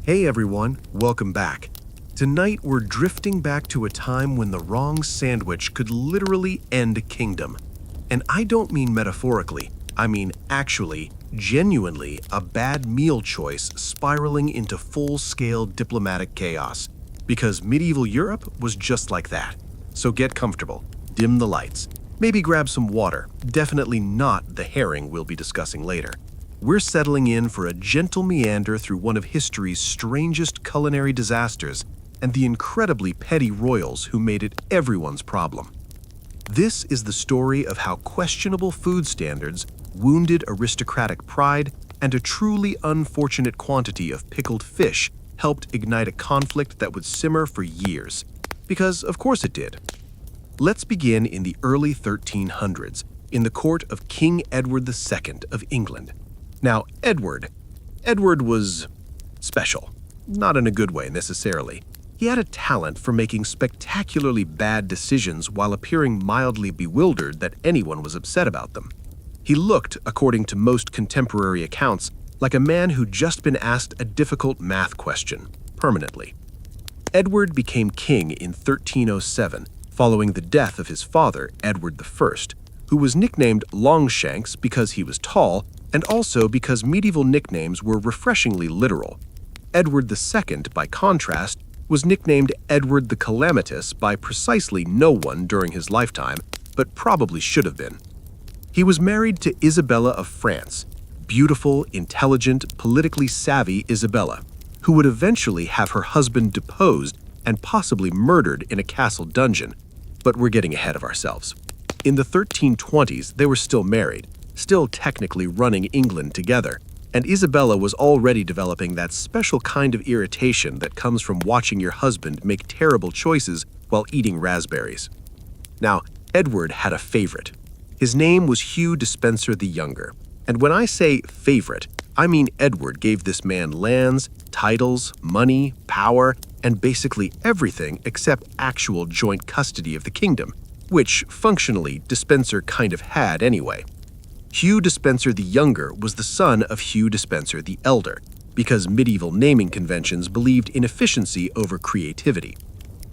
Hey everyone, welcome back. Tonight we're drifting back to a time when the wrong sandwich could literally end a kingdom. And I don't mean metaphorically, I mean actually, genuinely, a bad meal choice spiraling into full-scale diplomatic chaos. Because medieval Europe was just like that. So get comfortable, dim the lights, maybe grab some water, definitely not the herring we'll be discussing later. We're settling in for a gentle meander through one of history's strangest culinary disasters and the incredibly petty royals who made it everyone's problem. This is the story of how questionable food standards, wounded aristocratic pride, and a truly unfortunate quantity of pickled fish helped ignite a conflict that would simmer for years. Because of course it did. Let's begin in the early 1300s, in the court of King Edward II of England. Now, Edward was special. Not in a good way, necessarily. He had a talent for making spectacularly bad decisions while appearing mildly bewildered that anyone was upset about them. He looked, according to most contemporary accounts, like a man who'd just been asked a difficult math question, permanently. Edward became king in 1307, following the death of his father, Edward I, who was nicknamed Longshanks because he was tall, and also because medieval nicknames were refreshingly literal. Edward II, by contrast, was nicknamed Edward the Calamitous by precisely no one during his lifetime, but probably should have been. He was married to Isabella of France, beautiful, intelligent, politically savvy Isabella, who would eventually have her husband deposed and possibly murdered in a castle dungeon, but we're getting ahead of ourselves. In the 1320s, they were still married, still technically running England together, and Isabella was already developing that special kind of irritation that comes from watching your husband make terrible choices while eating raspberries. Now, Edward had a favorite. His name was Hugh Despenser the Younger, and when I say favorite, I mean Edward gave this man lands, titles, money, power, and basically everything except actual joint custody of the kingdom, which, functionally, Despenser kind of had anyway. Hugh Despenser the Younger was the son of Hugh Despenser the Elder, because medieval naming conventions believed in efficiency over creativity.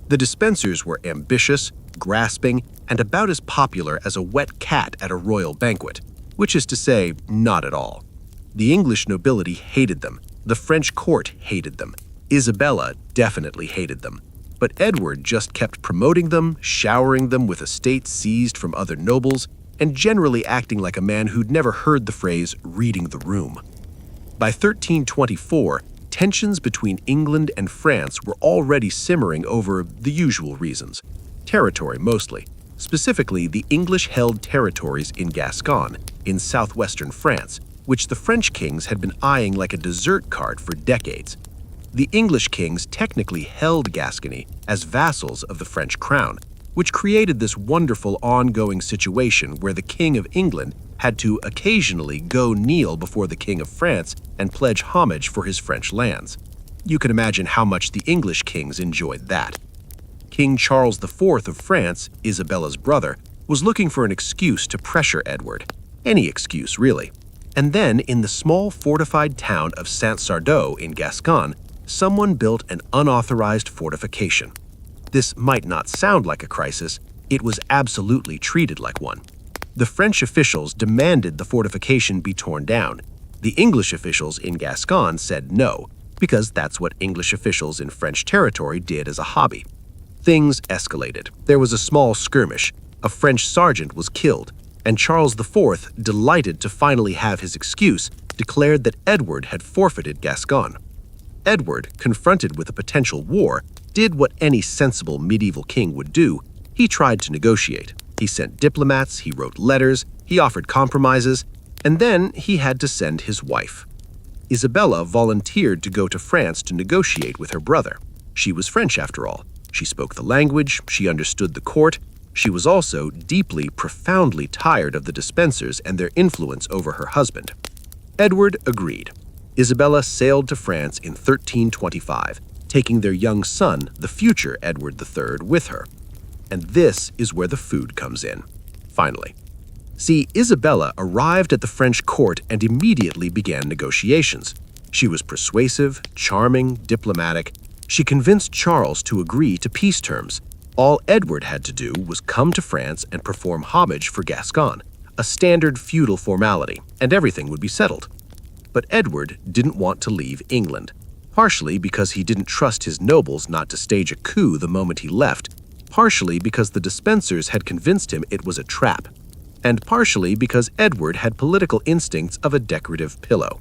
The Despensers were ambitious, grasping, and about as popular as a wet cat at a royal banquet, which is to say, not at all. The English nobility hated them, the French court hated them, Isabella definitely hated them, but Edward just kept promoting them, showering them with estates seized from other nobles, and generally acting like a man who'd never heard the phrase reading the room. By 1324, tensions between England and France were already simmering over the usual reasons. Territory mostly, specifically the English-held territories in Gascony, in southwestern France, which the French kings had been eyeing like a dessert cart for decades. The English kings technically held Gascony as vassals of the French crown, which created this wonderful ongoing situation where the King of England had to occasionally go kneel before the King of France and pledge homage for his French lands. You can imagine how much the English kings enjoyed that. King Charles IV of France, Isabella's brother, was looking for an excuse to pressure Edward. Any excuse, really. And then, in the small fortified town of Saint-Sardeau in Gascony, someone built an unauthorized fortification. This might not sound like a crisis, it was absolutely treated like one. The French officials demanded the fortification be torn down. The English officials in Gascony said no, because that's what English officials in French territory did as a hobby. Things escalated. There was a small skirmish, a French sergeant was killed, and Charles IV, delighted to finally have his excuse, declared that Edward had forfeited Gascony. Edward, confronted with a potential war, did what any sensible medieval king would do. He tried to negotiate. He sent diplomats, he wrote letters, he offered compromises, and then he had to send his wife. Isabella volunteered to go to France to negotiate with her brother. She was French after all. She spoke the language, she understood the court. She was also deeply, profoundly tired of the Despensers and their influence over her husband. Edward agreed. Isabella sailed to France in 1325, taking their young son, the future Edward III, with her. And this is where the food comes in, finally. See, Isabella arrived at the French court and immediately began negotiations. She was persuasive, charming, diplomatic. She convinced Charles to agree to peace terms. All Edward had to do was come to France and perform homage for Gascon, a standard feudal formality, and everything would be settled. But Edward didn't want to leave England, partially because he didn't trust his nobles not to stage a coup the moment he left, partially because the Despensers had convinced him it was a trap, and partially because Edward had political instincts of a decorative pillow.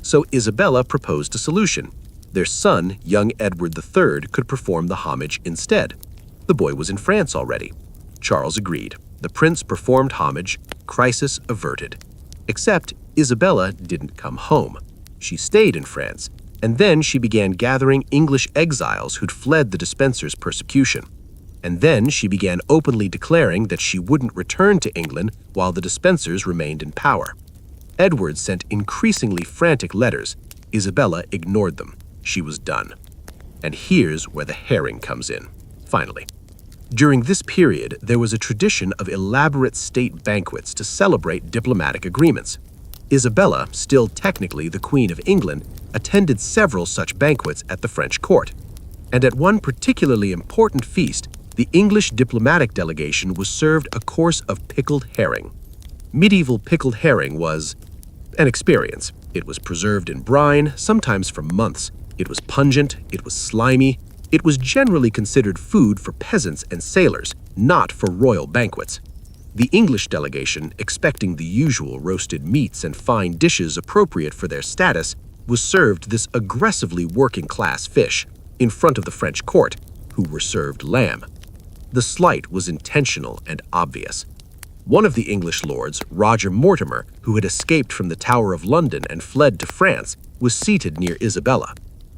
So Isabella proposed a solution. Their son, young Edward III, could perform the homage instead. The boy was in France already. Charles agreed. The prince performed homage, crisis averted. Except Isabella didn't come home. She stayed in France, and then she began gathering English exiles who'd fled the Despensers' persecution. And then she began openly declaring that she wouldn't return to England while the Despensers remained in power. Edward sent increasingly frantic letters. Isabella ignored them. She was done. And here's where the herring comes in, finally. During this period, there was a tradition of elaborate state banquets to celebrate diplomatic agreements. Isabella, still technically the Queen of England, attended several such banquets at the French court. And at one particularly important feast, the English diplomatic delegation was served a course of pickled herring. Medieval pickled herring was an experience. It was preserved in brine, sometimes for months. It was pungent, it was slimy. It was generally considered food for peasants and sailors, not for royal banquets. The English delegation, expecting the usual roasted meats and fine dishes appropriate for their status, was served this aggressively working-class fish in front of the French court, who were served lamb. The slight was intentional and obvious. One of the English lords, Roger Mortimer, who had escaped from the Tower of London and fled to France, was seated near Isabella.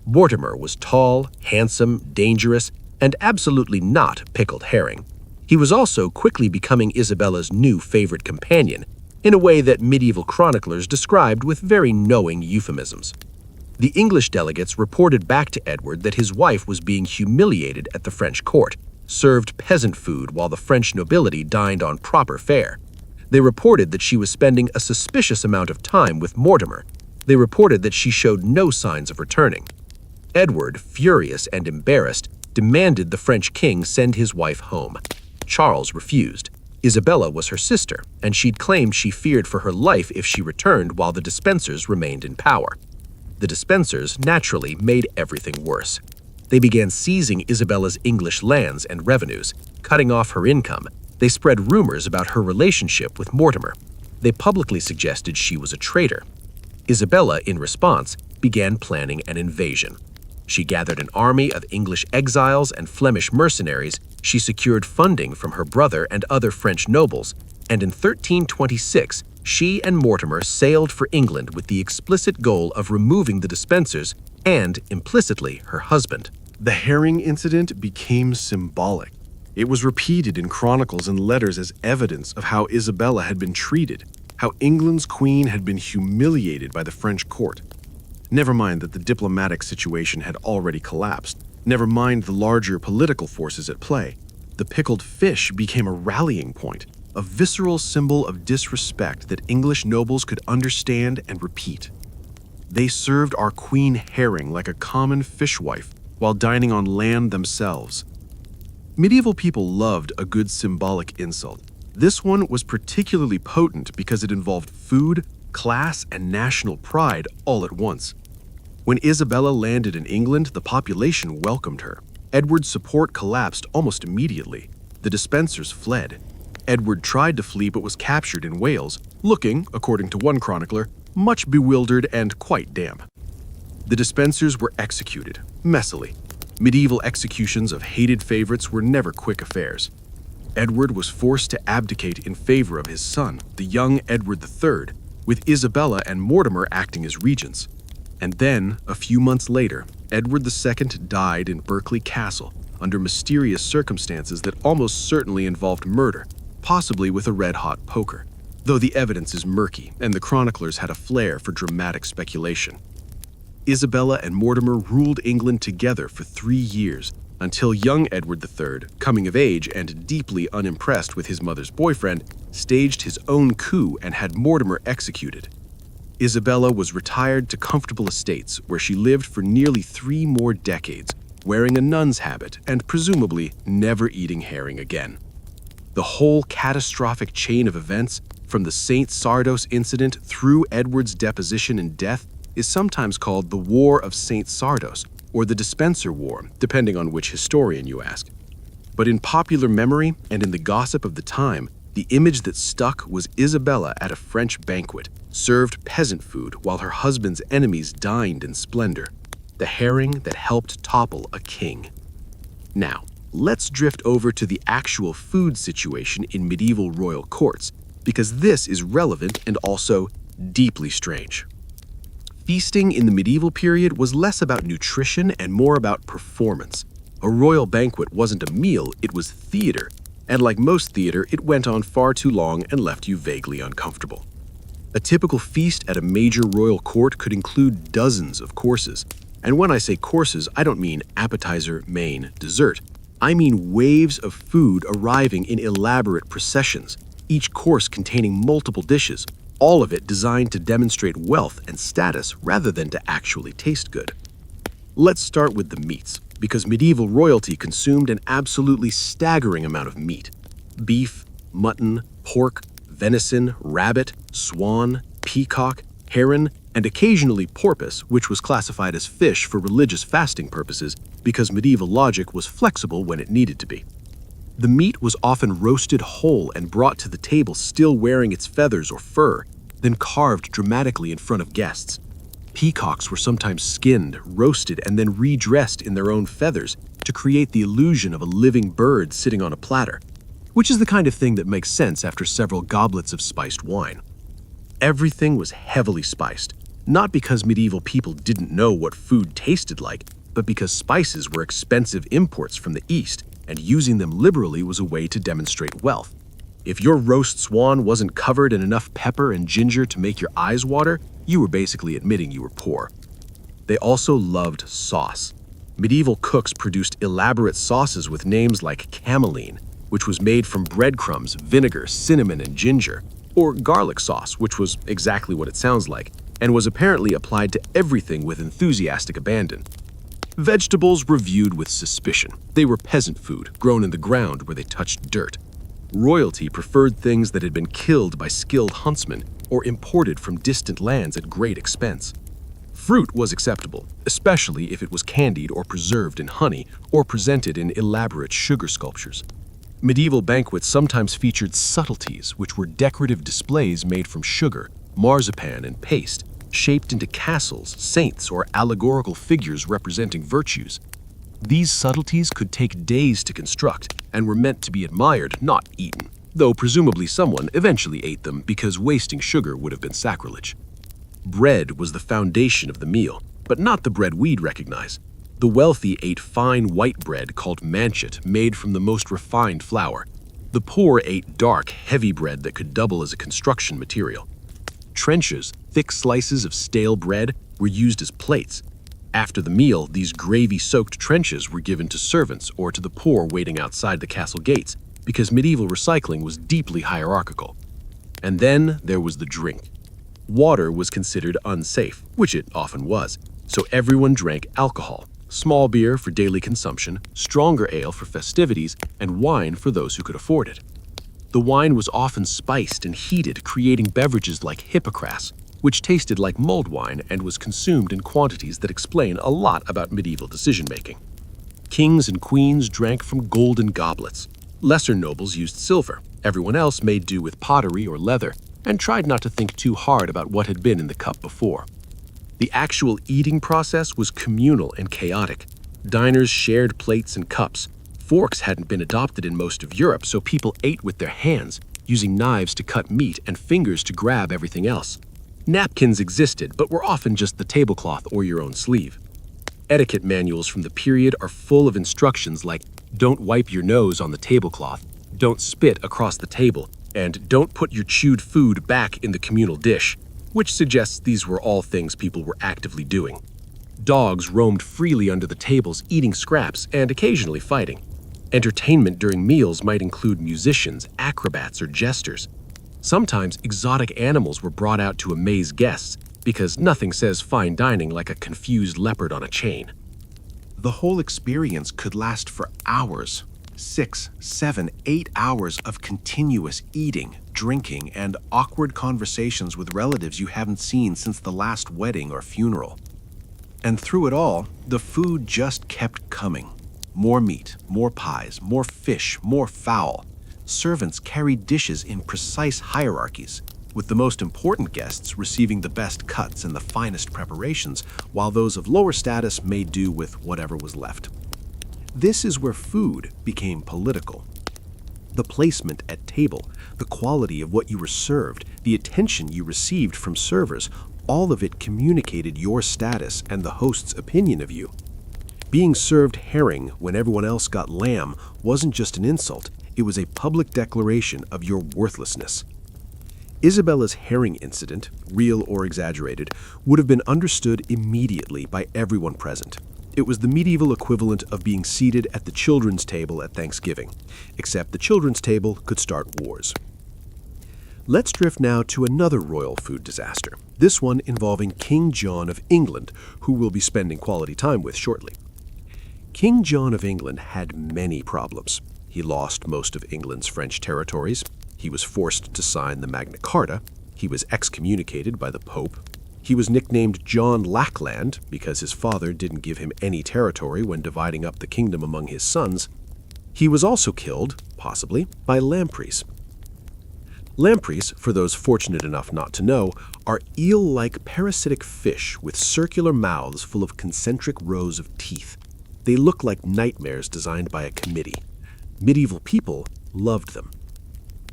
Mortimer was tall, handsome, dangerous, and absolutely not pickled herring. He was also quickly becoming Isabella's new favorite companion, in a way that medieval chroniclers described with very knowing euphemisms. The English delegates reported back to Edward that his wife was being humiliated at the French court, served peasant food while the French nobility dined on proper fare. They reported that she was spending a suspicious amount of time with Mortimer. They reported that she showed no signs of returning. Edward, furious and embarrassed, demanded the French king send his wife home. Charles refused. Isabella was her sister, and she'd claimed she feared for her life if she returned while the Despensers remained in power. The Despensers naturally made everything worse. They began seizing Isabella's English lands and revenues, cutting off her income. They spread rumors about her relationship with Mortimer. They publicly suggested she was a traitor. Isabella, in response, began planning an invasion. She gathered an army of English exiles and Flemish mercenaries. She secured funding from her brother and other French nobles, and in 1326, she and Mortimer sailed for England with the explicit goal of removing the Despensers and, implicitly, her husband. The herring incident became symbolic. It was repeated in chronicles and letters as evidence of how Isabella had been treated, how England's queen had been humiliated by the French court. Never mind that the diplomatic situation had already collapsed. Never mind the larger political forces at play. The pickled fish became a rallying point, a visceral symbol of disrespect that English nobles could understand and repeat. They served our queen herring like a common fishwife while dining on land themselves. Medieval people loved a good symbolic insult. This one was particularly potent because it involved food, class, and national pride all at once. When Isabella landed in England, the population welcomed her. Edward's support collapsed almost immediately. The Despensers fled. Edward tried to flee but was captured in Wales, looking, according to one chronicler, much bewildered and quite damp. The Despensers were executed, messily. Medieval executions of hated favorites were never quick affairs. Edward was forced to abdicate in favor of his son, the young Edward III, with Isabella and Mortimer acting as regents. And then, a few months later, Edward II died in Berkeley Castle under mysterious circumstances that almost certainly involved murder, possibly with a red-hot poker, though the evidence is murky and the chroniclers had a flair for dramatic speculation. Isabella and Mortimer ruled England together for 3 years, until young Edward III, coming of age and deeply unimpressed with his mother's boyfriend, staged his own coup and had Mortimer executed. Isabella was retired to comfortable estates where she lived for nearly 3 more decades, wearing a nun's habit and presumably never eating herring again. The whole catastrophic chain of events, from the St. Sardos incident through Edward's deposition and death, is sometimes called the War of St. Sardos, or the Dispenser War, depending on which historian you ask. But in popular memory and in the gossip of the time, the image that stuck was Isabella at a French banquet, served peasant food while her husband's enemies dined in splendor. The herring that helped topple a king. Now, let's drift over to the actual food situation in medieval royal courts, because this is relevant and also deeply strange. Feasting in the medieval period was less about nutrition and more about performance. A royal banquet wasn't a meal, it was theater, and like most theater, it went on far too long and left you vaguely uncomfortable. A typical feast at a major royal court could include dozens of courses. And when I say courses, I don't mean appetizer, main, dessert. I mean waves of food arriving in elaborate processions, each course containing multiple dishes, all of it designed to demonstrate wealth and status rather than to actually taste good. Let's start with the meats, because medieval royalty consumed an absolutely staggering amount of meat. Beef, mutton, pork, venison, rabbit, swan, peacock, heron, and occasionally porpoise, which was classified as fish for religious fasting purposes because medieval logic was flexible when it needed to be. The meat was often roasted whole and brought to the table still wearing its feathers or fur, then carved dramatically in front of guests. Peacocks were sometimes skinned, roasted, and then redressed in their own feathers to create the illusion of a living bird sitting on a platter, which is the kind of thing that makes sense after several goblets of spiced wine. Everything was heavily spiced, not because medieval people didn't know what food tasted like, but because spices were expensive imports from the East, and using them liberally was a way to demonstrate wealth. If your roast swan wasn't covered in enough pepper and ginger to make your eyes water, you were basically admitting you were poor. They also loved sauce. Medieval cooks produced elaborate sauces with names like cameline, which was made from breadcrumbs, vinegar, cinnamon, and ginger, or garlic sauce, which was exactly what it sounds like, and was apparently applied to everything with enthusiastic abandon. Vegetables were viewed with suspicion. They were peasant food, grown in the ground where they touched dirt. Royalty preferred things that had been killed by skilled huntsmen or imported from distant lands at great expense. Fruit was acceptable, especially if it was candied or preserved in honey or presented in elaborate sugar sculptures. Medieval banquets sometimes featured subtleties, which were decorative displays made from sugar, marzipan, and paste, shaped into castles, saints, or allegorical figures representing virtues. These subtleties could take days to construct and were meant to be admired, not eaten, though presumably someone eventually ate them because wasting sugar would have been sacrilege. Bread was the foundation of the meal, but not the bread we'd recognize. The wealthy ate fine white bread called manchet, made from the most refined flour. The poor ate dark, heavy bread that could double as a construction material. Trenchers, thick slices of stale bread, were used as plates. After the meal, these gravy-soaked trenches were given to servants or to the poor waiting outside the castle gates, because medieval recycling was deeply hierarchical. And then there was the drink. Water was considered unsafe, which it often was, so everyone drank alcohol. Small beer for daily consumption, stronger ale for festivities, and wine for those who could afford it. The wine was often spiced and heated, creating beverages like hippocras, which tasted like mulled wine and was consumed in quantities that explain a lot about medieval decision-making. Kings and queens drank from golden goblets. Lesser nobles used silver. Everyone else made do with pottery or leather and tried not to think too hard about what had been in the cup before. The actual eating process was communal and chaotic. Diners shared plates and cups. Forks hadn't been adopted in most of Europe, so people ate with their hands, using knives to cut meat and fingers to grab everything else. Napkins existed, but were often just the tablecloth or your own sleeve. Etiquette manuals from the period are full of instructions like don't wipe your nose on the tablecloth, don't spit across the table, and don't put your chewed food back in the communal dish, which suggests these were all things people were actively doing. Dogs roamed freely under the tables, eating scraps and occasionally fighting. Entertainment during meals might include musicians, acrobats, or jesters. Sometimes exotic animals were brought out to amaze guests, because nothing says fine dining like a confused leopard on a chain. The whole experience could last for hours. 6, 7, 8 hours of continuous eating, drinking, and awkward conversations with relatives you haven't seen since the last wedding or funeral. And through it all, the food just kept coming. More meat, more pies, more fish, more fowl. Servants carried dishes in precise hierarchies, with the most important guests receiving the best cuts and the finest preparations, while those of lower status made do with whatever was left. This is where food became political. The placement at table, the quality of what you were served, the attention you received from servers, all of it communicated your status and the host's opinion of you. Being served herring when everyone else got lamb wasn't just an insult, it was a public declaration of your worthlessness. Isabella's herring incident, real or exaggerated, would have been understood immediately by everyone present. It was the medieval equivalent of being seated at the children's table at Thanksgiving, except the children's table could start wars. Let's drift now to another royal food disaster, this one involving King John of England, who we'll be spending quality time with shortly. King John of England had many problems. He lost most of England's French territories. He was forced to sign the Magna Carta. He was excommunicated by the Pope. He was nicknamed John Lackland because his father didn't give him any territory when dividing up the kingdom among his sons. He was also killed, possibly, by lampreys. Lampreys, for those fortunate enough not to know, are eel-like parasitic fish with circular mouths full of concentric rows of teeth. They look like nightmares designed by a committee. Medieval people loved them.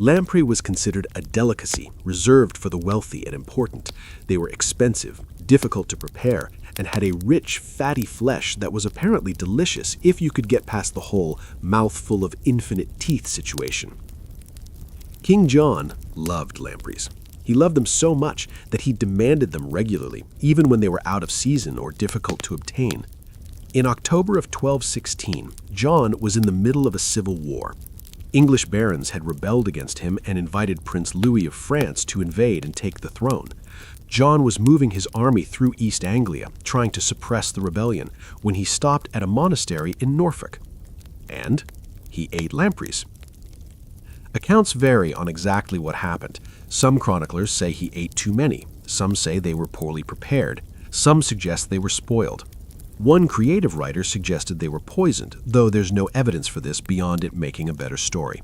Lamprey was considered a delicacy reserved for the wealthy and important. They were expensive, difficult to prepare, and had a rich, fatty flesh that was apparently delicious if you could get past the whole mouthful of infinite teeth situation. King John loved lampreys. He loved them so much that he demanded them regularly, even when they were out of season or difficult to obtain. In October of 1216, John was in the middle of a civil war. English barons had rebelled against him and invited Prince Louis of France to invade and take the throne. John was moving his army through East Anglia, trying to suppress the rebellion, when he stopped at a monastery in Norfolk. And he ate lampreys. Accounts vary on exactly what happened. Some chroniclers say he ate too many. Some say they were poorly prepared. Some suggest they were spoiled. One creative writer suggested they were poisoned, though there's no evidence for this beyond it making a better story.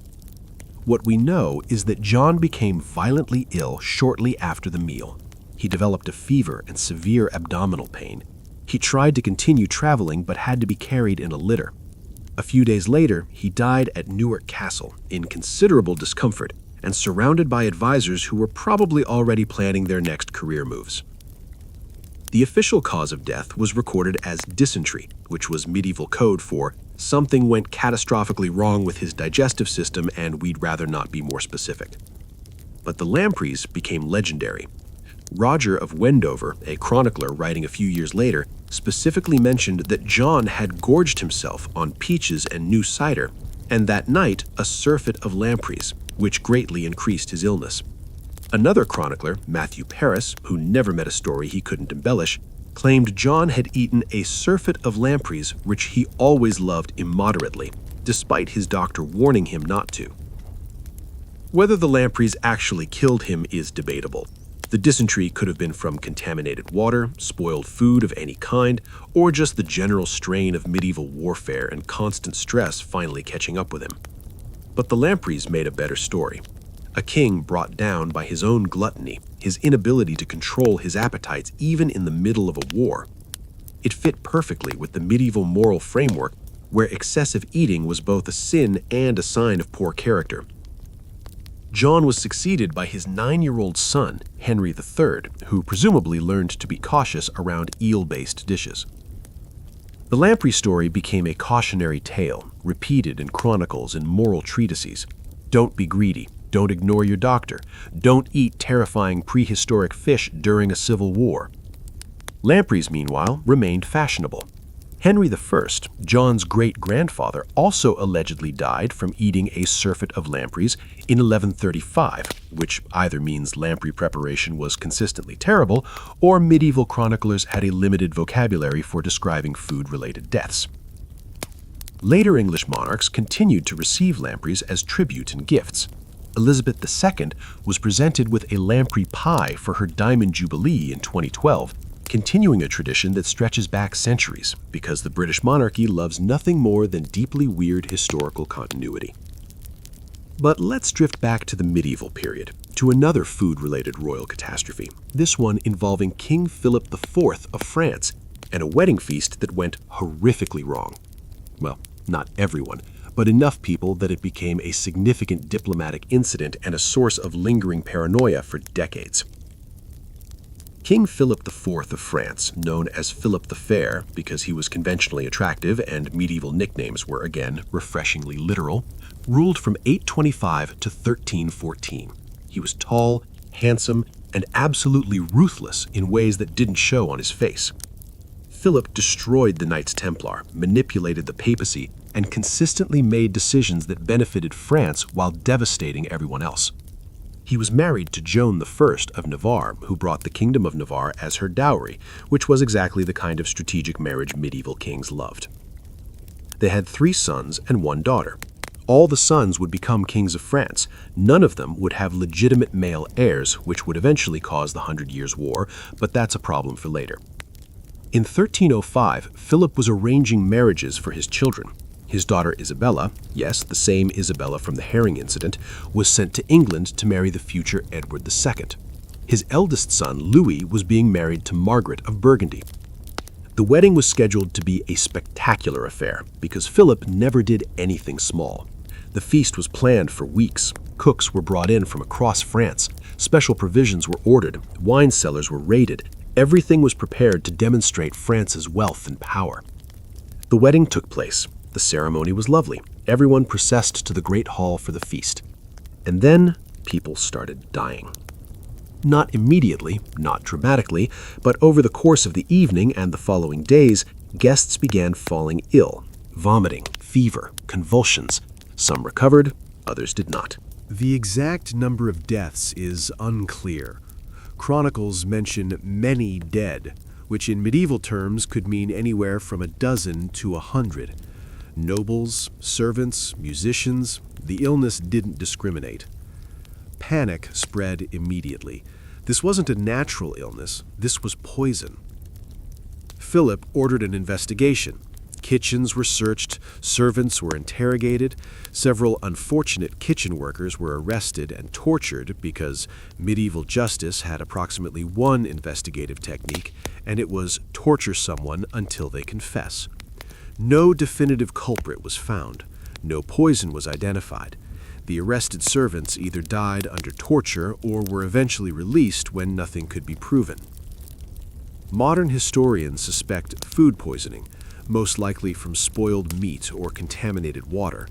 What we know is that John became violently ill shortly after the meal. He developed a fever and severe abdominal pain. He tried to continue traveling but had to be carried in a litter. A few days later, he died at Newark Castle in considerable discomfort and surrounded by advisors who were probably already planning their next career moves. The official cause of death was recorded as dysentery, which was medieval code for something went catastrophically wrong with his digestive system and we'd rather not be more specific. But the lampreys became legendary. Roger of Wendover, a chronicler writing a few years later, specifically mentioned that John had gorged himself on peaches and new cider, and that night a surfeit of lampreys, which greatly increased his illness. Another chronicler, Matthew Paris, who never met a story he couldn't embellish, claimed John had eaten a surfeit of lampreys which he always loved immoderately, despite his doctor warning him not to. Whether the lampreys actually killed him is debatable. The dysentery could have been from contaminated water, spoiled food of any kind, or just the general strain of medieval warfare and constant stress finally catching up with him. But the lampreys made a better story. A king brought down by his own gluttony, his inability to control his appetites even in the middle of a war. It fit perfectly with the medieval moral framework where excessive eating was both a sin and a sign of poor character. John was succeeded by his 9-year-old son, Henry III, who presumably learned to be cautious around eel-based dishes. The lamprey story became a cautionary tale, repeated in chronicles and moral treatises. Don't be greedy. Don't ignore your doctor. Don't eat terrifying prehistoric fish during a civil war. Lampreys, meanwhile, remained fashionable. Henry I, John's great-grandfather, also allegedly died from eating a surfeit of lampreys in 1135, which either means lamprey preparation was consistently terrible, or medieval chroniclers had a limited vocabulary for describing food-related deaths. Later English monarchs continued to receive lampreys as tribute and gifts. Elizabeth II was presented with a lamprey pie for her Diamond Jubilee in 2012, continuing a tradition that stretches back centuries because the British monarchy loves nothing more than deeply weird historical continuity. But let's drift back to the medieval period, to another food-related royal catastrophe, this one involving King Philip IV of France and a wedding feast that went horrifically wrong. Well, not everyone, but enough people that it became a significant diplomatic incident and a source of lingering paranoia for decades. King Philip IV of France, known as Philip the Fair because he was conventionally attractive and medieval nicknames were again refreshingly literal, ruled from 825 to 1314. He was tall, handsome, and absolutely ruthless in ways that didn't show on his face. Philip destroyed the Knights Templar, manipulated the papacy, and consistently made decisions that benefited France while devastating everyone else. He was married to Joan I of Navarre, who brought the Kingdom of Navarre as her dowry, which was exactly the kind of strategic marriage medieval kings loved. They had 3 sons and 1 daughter. All the sons would become kings of France. None of them would have legitimate male heirs, which would eventually cause the 100 Years' War, but that's a problem for later. In 1305, Philip was arranging marriages for his children. His daughter Isabella, yes, the same Isabella from the herring incident, was sent to England to marry the future Edward II. His eldest son, Louis, was being married to Margaret of Burgundy. The wedding was scheduled to be a spectacular affair because Philip never did anything small. The feast was planned for weeks. Cooks were brought in from across France. Special provisions were ordered. Wine cellars were raided. Everything was prepared to demonstrate France's wealth and power. The wedding took place. The ceremony was lovely. Everyone processed to the great hall for the feast. And then people started dying. Not immediately, not dramatically, but over the course of the evening and the following days, guests began falling ill, vomiting, fever, convulsions. Some recovered, others did not. The exact number of deaths is unclear. Chronicles mention many dead, which in medieval terms could mean anywhere from a dozen to 100. Nobles, servants, musicians, the illness didn't discriminate. Panic spread immediately. This wasn't a natural illness, this was poison. Philip ordered an investigation. Kitchens were searched, servants were interrogated, several unfortunate kitchen workers were arrested and tortured because medieval justice had approximately one investigative technique, and it was torture someone until they confess. No definitive culprit was found. No poison was identified. The arrested servants either died under torture or were eventually released when nothing could be proven. Modern historians suspect food poisoning, most likely from spoiled meat or contaminated water.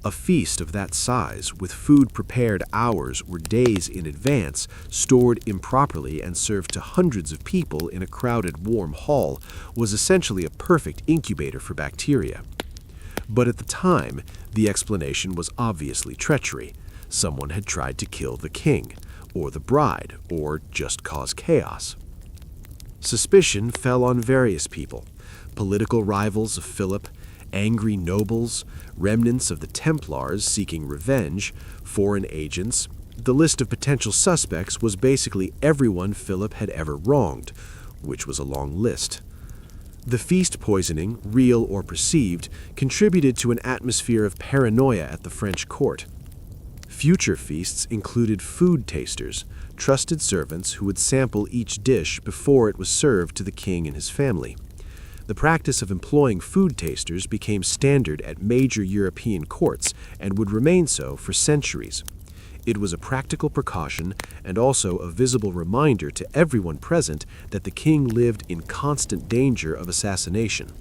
A feast of that size, with food prepared hours or days in advance, stored improperly and served to hundreds of people in a crowded, warm hall, was essentially a perfect incubator for bacteria. But at the time, the explanation was obviously treachery. Someone had tried to kill the king, or the bride, or just cause chaos. Suspicion fell on various people: political rivals of Philip, angry nobles, remnants of the Templars seeking revenge, foreign agents. The list of potential suspects was basically everyone Philip had ever wronged, which was a long list. The feast poisoning, real or perceived, contributed to an atmosphere of paranoia at the French court. Future feasts included food tasters, trusted servants who would sample each dish before it was served to the king and his family. The practice of employing food tasters became standard at major European courts and would remain so for centuries. It was a practical precaution and also a visible reminder to everyone present that the king lived in constant danger of assassination.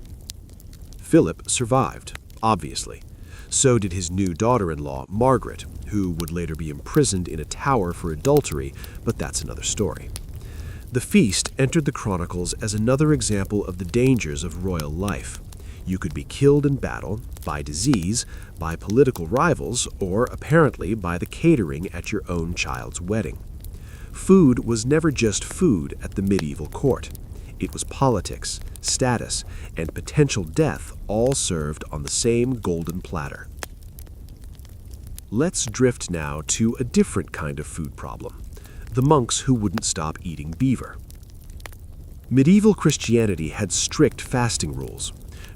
Philip survived, obviously. So did his new daughter-in-law, Margaret, who would later be imprisoned in a tower for adultery, but that's another story. The feast entered the chronicles as another example of the dangers of royal life. You could be killed in battle, by disease, by political rivals, or apparently by the catering at your own child's wedding. Food was never just food at the medieval court. It was politics, status, and potential death all served on the same golden platter. Let's drift now to a different kind of food problem: the monks who wouldn't stop eating beaver. Medieval Christianity had strict fasting rules.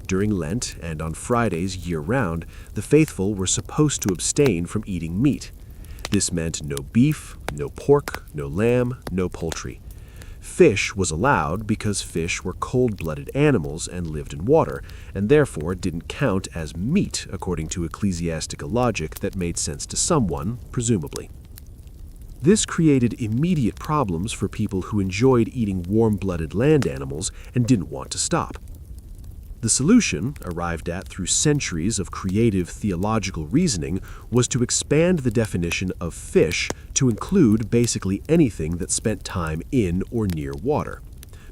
During Lent and on Fridays year-round, the faithful were supposed to abstain from eating meat. This meant no beef, no pork, no lamb, no poultry. Fish was allowed because fish were cold-blooded animals and lived in water, and therefore didn't count as meat according to ecclesiastical logic that made sense to someone, presumably. This created immediate problems for people who enjoyed eating warm-blooded land animals and didn't want to stop. The solution, arrived at through centuries of creative theological reasoning, was to expand the definition of fish to include basically anything that spent time in or near water.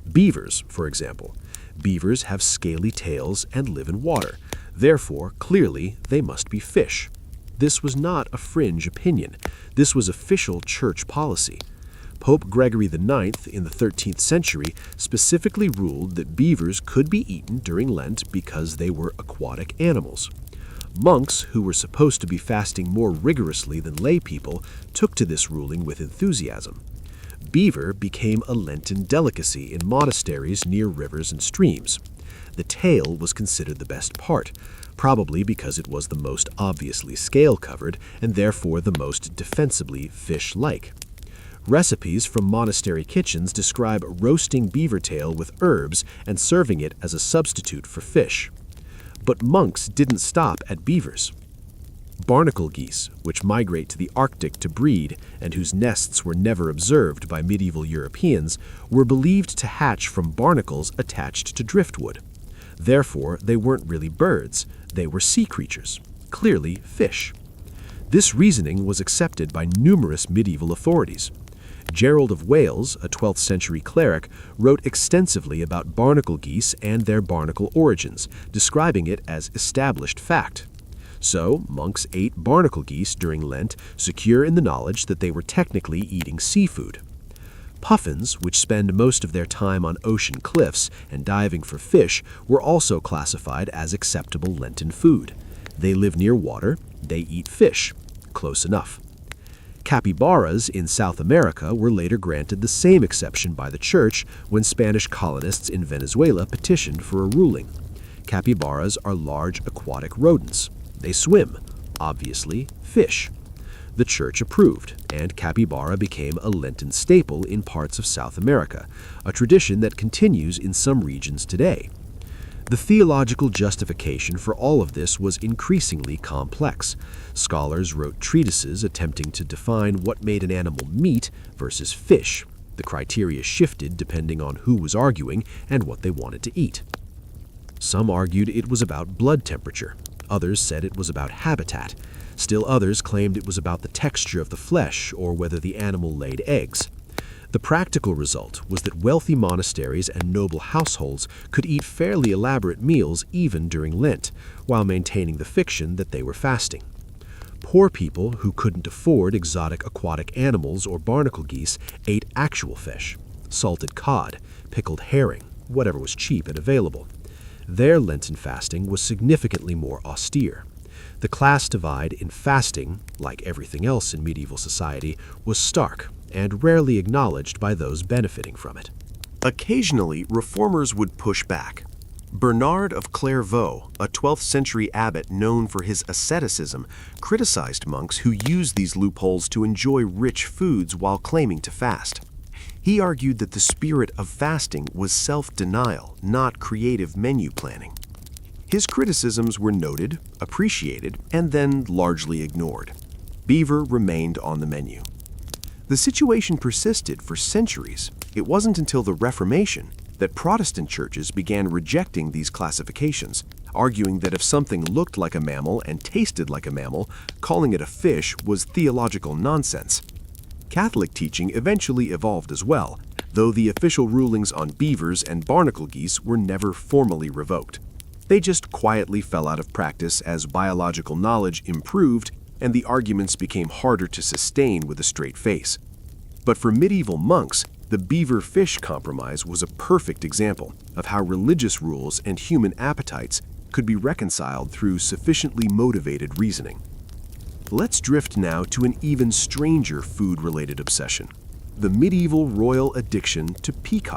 Beavers, for example. Beavers have scaly tails and live in water. Therefore, clearly, they must be fish. This was not a fringe opinion. This was official church policy. Pope Gregory IX in the 13th century specifically ruled that beavers could be eaten during Lent because they were aquatic animals. Monks, who were supposed to be fasting more rigorously than lay people, took to this ruling with enthusiasm. Beaver became a Lenten delicacy in monasteries near rivers and streams. The tail was considered the best part, probably because it was the most obviously scale-covered and therefore the most defensibly fish-like. Recipes from monastery kitchens describe roasting beaver tail with herbs and serving it as a substitute for fish. But monks didn't stop at beavers. Barnacle geese, which migrate to the Arctic to breed and whose nests were never observed by medieval Europeans, were believed to hatch from barnacles attached to driftwood. Therefore, they weren't really birds, they were sea creatures, clearly fish. This reasoning was accepted by numerous medieval authorities. Gerald of Wales, a 12th century cleric, wrote extensively about barnacle geese and their barnacle origins, describing it as established fact. So, monks ate barnacle geese during Lent, secure in the knowledge that they were technically eating seafood. Puffins, which spend most of their time on ocean cliffs and diving for fish, were also classified as acceptable Lenten food. They live near water, they eat fish. Close enough. Capybaras in South America were later granted the same exception by the Church when Spanish colonists in Venezuela petitioned for a ruling. Capybaras are large aquatic rodents. They swim, obviously fish. The Church approved, and capybara became a Lenten staple in parts of South America, a tradition that continues in some regions today. The theological justification for all of this was increasingly complex. Scholars wrote treatises attempting to define what made an animal meat versus fish. The criteria shifted depending on who was arguing and what they wanted to eat. Some argued it was about blood temperature. Others said it was about habitat. Still others claimed it was about the texture of the flesh or whether the animal laid eggs. The practical result was that wealthy monasteries and noble households could eat fairly elaborate meals even during Lent, while maintaining the fiction that they were fasting. Poor people who couldn't afford exotic aquatic animals or barnacle geese ate actual fish, salted cod, pickled herring, whatever was cheap and available. Their Lenten fasting was significantly more austere. The class divide in fasting, like everything else in medieval society, was stark and rarely acknowledged by those benefiting from it. Occasionally, reformers would push back. Bernard of Clairvaux, a 12th century abbot known for his asceticism, criticized monks who used these loopholes to enjoy rich foods while claiming to fast. He argued that the spirit of fasting was self-denial, not creative menu planning. His criticisms were noted, appreciated, and then largely ignored. Beaver remained on the menu. The situation persisted for centuries. It wasn't until the Reformation that Protestant churches began rejecting these classifications, arguing that if something looked like a mammal and tasted like a mammal, calling it a fish was theological nonsense. Catholic teaching eventually evolved as well, though the official rulings on beavers and barnacle geese were never formally revoked. They just quietly fell out of practice as biological knowledge improved and the arguments became harder to sustain with a straight face. But for medieval monks, the beaver-fish compromise was a perfect example of how religious rules and human appetites could be reconciled through sufficiently motivated reasoning. Let's drift now to an even stranger food-related obsession: the medieval royal addiction to peacock.